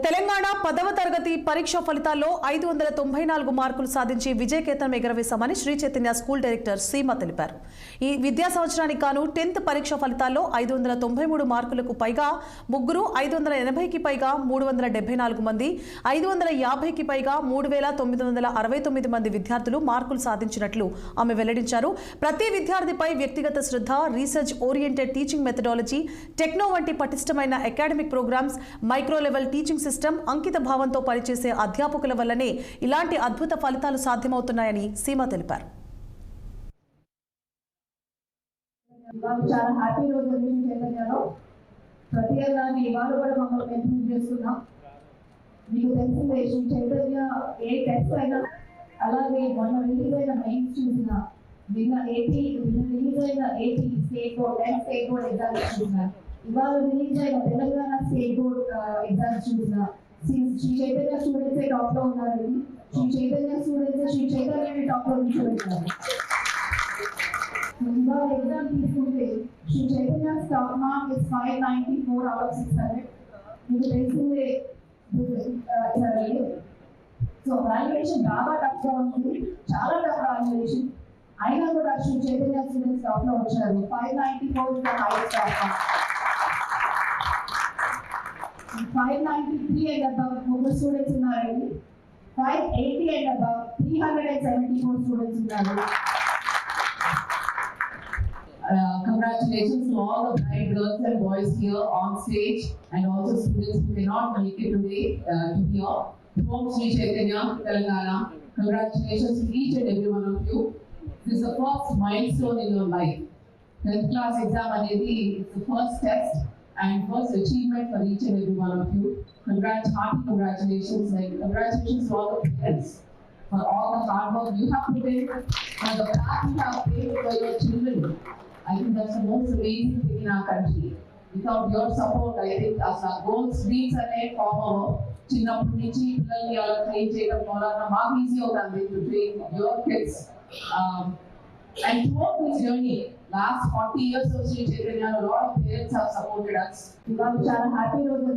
తెలంగాణ 10వ తరగతి పరీక్ష ఫలితాల్లో 594 మార్కులు సాధించి విజయకేతనం ఎగరవేశామని శ్రీ చైతన్య స్కూల్ డైరెక్టర్ సీమ తెలిపారు. ఈ విద్యా సంవత్సరానికి గాను 10th పరీక్ష ఫలితాల్లో 593 మార్కులకు పైగా ముగ్గురు, 580కి పైగా 374 మంది, 550కి పైగా 3969 మంది విద్యార్థులు మార్కులు సాధించినట్లు ఆమె వెల్లడించారు. ప్రతి విద్యార్థిపై వ్యక్తిగత శ్రద్ధ, research oriented teaching methodology, techno వంటి పటిష్టమైన academic programmes, micro level teaching system, అంకిత భావంతో పనిచేసే అధ్యాపకుల వల్లనే ఇలాంటి అద్భుత ఫలితాలు సాధ్యమవుతున్నాయని సీమ తెలిపారు. చాలా హ్యాపీ రోజు చైతన్యలో ప్రత్యేకంగా ఇవాళ కూడా మమ్మల్ని కంటిన్యూ చేస్తున్నాం. మీకు తెలిసిందే శ్రీ చైతన్య ఏ టెస్ట్ అయినా, అలాగే మొన్న రిలీజ్ అయిన మెయిన్స్ చూసిన, నిన్న రిలీజ్ అయిన AP state board and state board exams చూసిన, ఇవాళ రిలీజ్ అయిన తెలంగాణ స్టేట్ బోర్డ్ ఎగ్జామ్స్ చూసిన, శ్రీ చైతన్య స్టూడెంట్స్ టాప్ లో ఉన్నారని, శ్రీ చైతన్య స్టూడెంట్స్ శ్రీ చైతన్య టాప్ లో నిల్చోబెట్టారు. ఇవాళ ఎగ్జామ్ తీసుకుంటే Sri Chaitanya top mark is 594 out of 600. మీకు తెలిసిందే. సో వాల్యుయేషన్ బాగా టఫ్ గా ఉంటుంది, చాలా టఫ్ వాల్యుయేషన్. అయినా కూడా శ్రీ చైతన్య స్టూడెంట్స్ టాప్ లో వచ్చారు. 594 is the highest top mark. 593 and above more students ఉన్నారండి. 580 and above 374 students ఉన్నారు. Congratulations to all the bright girls and boys here on stage, and also students who cannot make it today to here from Sri Chaitanya, Telangana. Congratulations to each and every one of you. This is the first milestone in your life. 10th class exam anedi is the first test and first achievement for each and every one of you. Hearty congratulations, and congratulations to all the parents for all the hard work you have put in and the path you have paved for your children. I think that's the most amazing thing in our country. Without your support, I think as our goals, dreams are made forward. చిన్నప్పటి నుంచి పిల్లల్ని అలా train చేయడం ద్వారా మాకు easy అవుతుంది to train your kids. And throughout this journey, last 40 years of Sri Chaitanya, a lot of parents have supported us. ఇవాళ చాలా హ్యాపీ రోజు.